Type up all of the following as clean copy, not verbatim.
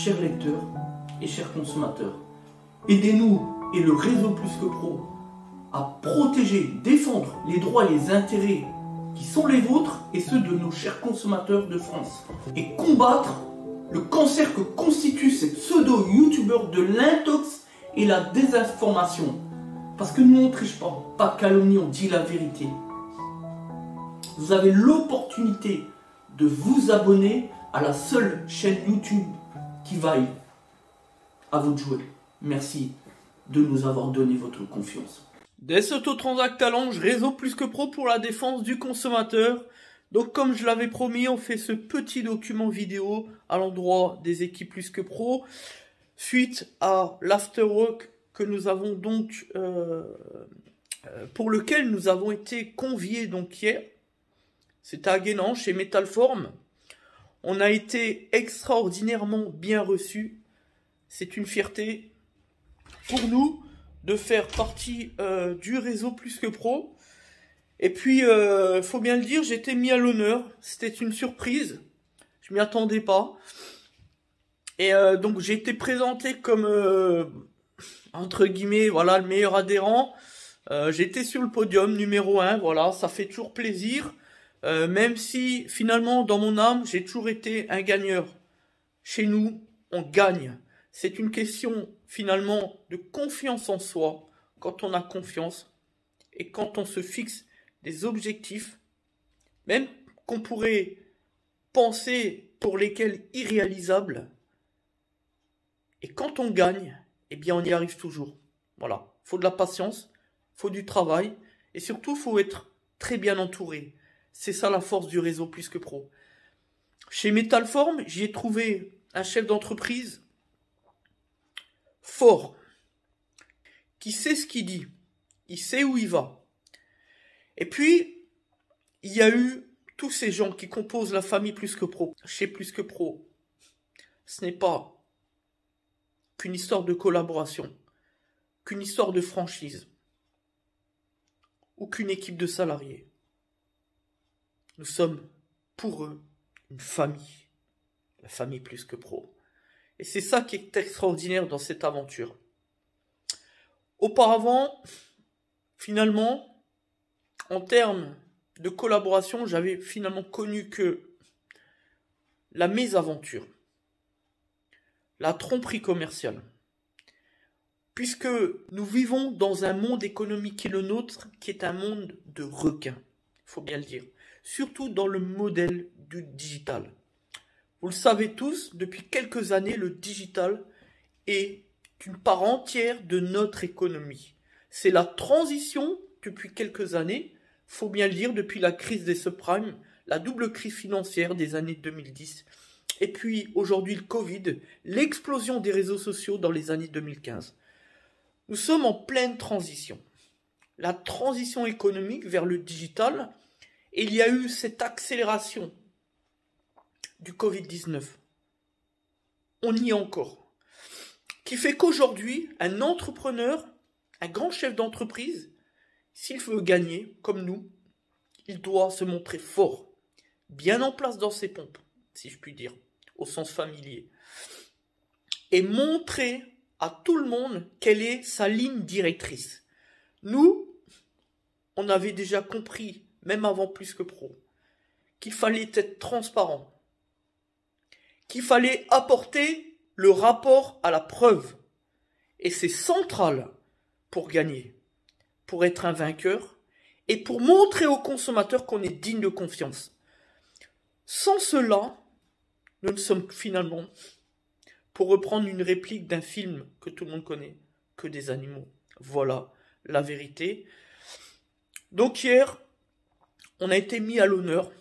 chers lecteurs et chers consommateurs. Aidez-nous et le réseau Plus que Pro à protéger, défendre les droits et les intérêts qui sont les vôtres et ceux de nos chers consommateurs de France. Et combattre le cancer que constituent ces pseudo-youtubeurs de l'intox et la désinformation. Parce que nous on ne triche pas de calomnie, on dit la vérité. Vous avez l'opportunité de vous abonner à la seule chaîne YouTube qui vaille. À vous de jouer. Merci de nous avoir donné votre confiance. Des Autotransact Talange, réseau Plus que Pro pour la défense du consommateur. Donc comme je l'avais promis, on fait ce petit document vidéo à l'endroit des équipes Plus que Pro suite à l'afterwork que nous avons donc pour lequel nous avons été conviés donc hier. C'était à Guénan chez Metalform. On a été extraordinairement bien reçus. C'est une fierté pour nous de faire partie du réseau Plus que Pro. Et puis, faut bien le dire, j'ai été mis à l'honneur. C'était une surprise. Je m'y attendais pas. Et donc, j'ai été présenté comme, entre guillemets, voilà, le meilleur adhérent. J'étais sur le podium, numéro 1. Voilà, ça fait toujours plaisir. Même si, finalement, dans mon âme, j'ai toujours été un gagneur. Chez nous, on gagne. C'est une question, finalement, de confiance en soi. Quand on a confiance et quand on se fixe des objectifs, même qu'on pourrait penser pour lesquels irréalisables. Et quand on gagne, eh bien, on y arrive toujours. Voilà. Il faut de la patience, il faut du travail et surtout, il faut être très bien entouré. C'est ça la force du réseau Plus que Pro. Chez Metalform, j'y ai trouvé un chef d'entreprise fort, qui sait ce qu'il dit, il sait où il va. Et puis, il y a eu tous ces gens qui composent la famille Plus que Pro. Chez Plus que Pro, ce n'est pas qu'une histoire de collaboration, qu'une histoire de franchise, ou qu'une équipe de salariés. Nous sommes, pour eux, une famille. La famille Plus que Pro. Et c'est ça qui est extraordinaire dans cette aventure. Auparavant, finalement, en termes de collaboration, j'avais finalement connu que la mésaventure, la tromperie commerciale. Puisque nous vivons dans un monde économique qui est le nôtre, qui est un monde de requins. Il faut bien le dire. Surtout dans le modèle du digital. Vous le savez tous, depuis quelques années, le digital est une part entière de notre économie. C'est la transition depuis quelques années, faut bien le dire, depuis la crise des subprimes, la double crise financière des années 2010, et puis aujourd'hui le Covid, l'explosion des réseaux sociaux dans les années 2015. Nous sommes en pleine transition. La transition économique vers le digital, et il y a eu cette accélération du Covid-19. On y est encore. Qui fait qu'aujourd'hui, un entrepreneur, un grand chef d'entreprise, s'il veut gagner, comme nous, il doit se montrer fort, bien en place dans ses pompes, si je puis dire, au sens familier, et montrer à tout le monde quelle est sa ligne directrice. Nous, on avait déjà compris, même avant Plus que Pro, qu'il fallait être transparent, qu'il fallait apporter le rapport à la preuve. Et c'est central pour gagner, pour être un vainqueur et pour montrer aux consommateurs qu'on est digne de confiance. Sans cela, nous ne sommes finalement, pour reprendre une réplique d'un film que tout le monde connaît, que des animaux. Voilà la vérité. Donc hier, on a été mis à l'honneur,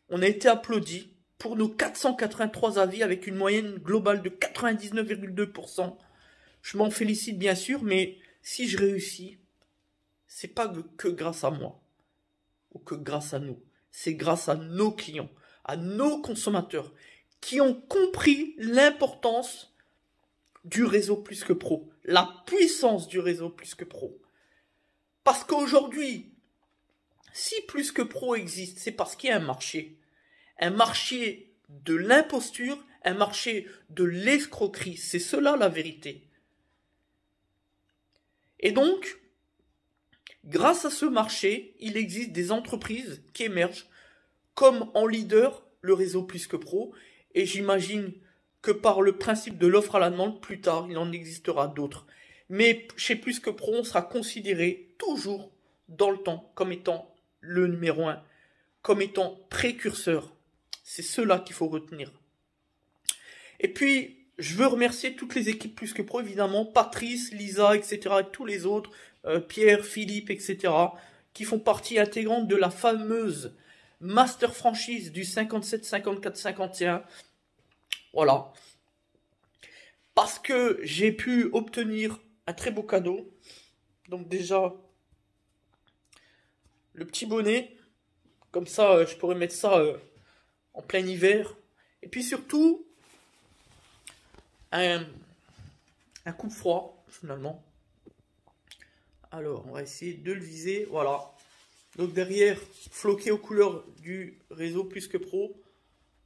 on a été applaudi pour nos 483 avis avec une moyenne globale de 99,2%. Je m'en félicite bien sûr, mais si je réussis, c'est pas que grâce à moi ou que grâce à nous. C'est grâce à nos clients, à nos consommateurs qui ont compris l'importance du réseau Plus que Pro, la puissance du réseau Plus que Pro. Parce qu'aujourd'hui, si Plus que Pro existe, c'est parce qu'il y a un marché de l'imposture, un marché de l'escroquerie. C'est cela la vérité. Et donc, grâce à ce marché, il existe des entreprises qui émergent, comme en leader, le réseau Plus que Pro, et j'imagine que par le principe de l'offre à la demande, plus tard, il en existera d'autres. Mais chez Plus que Pro, on sera considéré toujours dans le temps comme étant le numéro 1, comme étant précurseur. C'est cela qu'il faut retenir. Et puis, je veux remercier toutes les équipes Plus que Pro, évidemment, Patrice, Lisa, etc., et tous les autres, Pierre, Philippe, etc., qui font partie intégrante de la fameuse master franchise du 57, 54, 51. Voilà. Parce que j'ai pu obtenir un très beau cadeau. Donc déjà, le petit bonnet. Comme ça, je pourrais mettre ça en plein hiver. Et puis surtout, un coupe-froid, finalement. Alors, on va essayer de le viser. Voilà. Donc derrière, floqué aux couleurs du réseau Plus que Pro.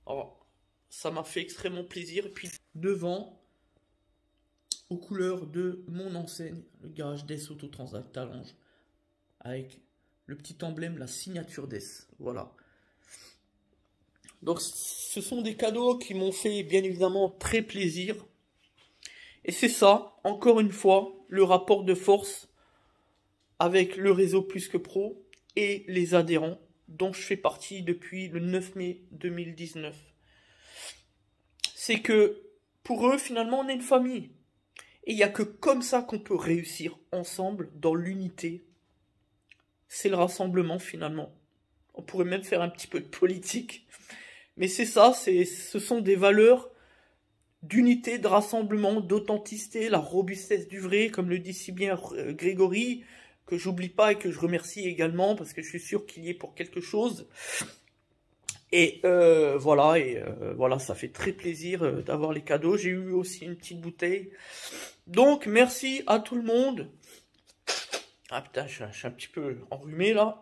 Alors, ça m'a fait extrêmement plaisir. Et puis devant, aux couleurs de mon enseigne, le garage d'Es Autotransat Talange, avec le petit emblème, la signature d'Es. Voilà. Donc ce sont des cadeaux qui m'ont fait bien évidemment très plaisir. Et c'est ça, encore une fois, le rapport de force avec le réseau Plus que Pro et les adhérents dont je fais partie depuis le 9 mai 2019. C'est que pour eux, finalement, on est une famille. Et il n'y a que comme ça qu'on peut réussir ensemble dans l'unité. C'est le rassemblement finalement. On pourrait même faire un petit peu de politique. Mais c'est ça, ce sont des valeurs d'unité, de rassemblement, d'authenticité, la robustesse du vrai, comme le dit si bien Grégory, que j'oublie pas et que je remercie également, parce que je suis sûr qu'il y est pour quelque chose. Et voilà, ça fait très plaisir d'avoir les cadeaux. J'ai eu aussi une petite bouteille. Donc, merci à tout le monde. Ah putain, je suis un petit peu enrhumé là.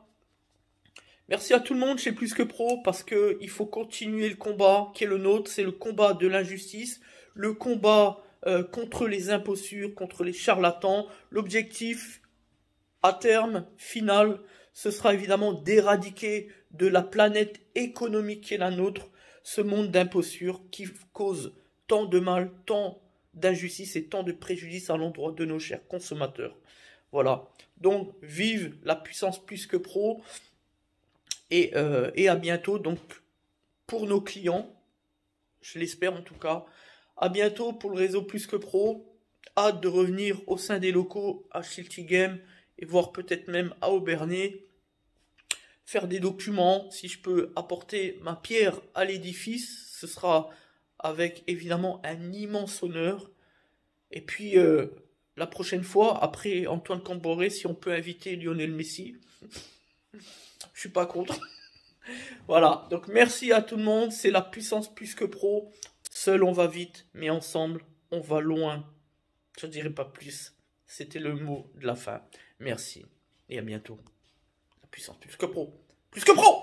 Merci à tout le monde chez Plus que Pro, parce que il faut continuer le combat qui est le nôtre. C'est le combat de l'injustice, le combat contre les impostures, contre les charlatans. L'objectif, à terme, final, ce sera évidemment d'éradiquer de la planète économique qui est la nôtre ce monde d'impostures qui cause tant de mal, tant d'injustice et tant de préjudice à l'endroit de nos chers consommateurs. Voilà. Donc, vive la puissance Plus que Pro et à bientôt. Donc, pour nos clients, je l'espère en tout cas, à bientôt pour le réseau Plus que Pro. Hâte de revenir au sein des locaux à Shilty Game et voire peut-être même à Aubernais. Faire des documents, si je peux apporter ma pierre à l'édifice, ce sera avec évidemment un immense honneur. Et puis la prochaine fois, après Antoine Camboré, si on peut inviter Lionel Messi, je suis pas contre. Voilà, donc merci à tout le monde, c'est la puissance Plus que Pro. Seul on va vite, mais ensemble on va loin. Je ne dirai pas plus, c'était le mot de la fin. Merci et à bientôt. La puissance Plus que Pro. Plus que Pro!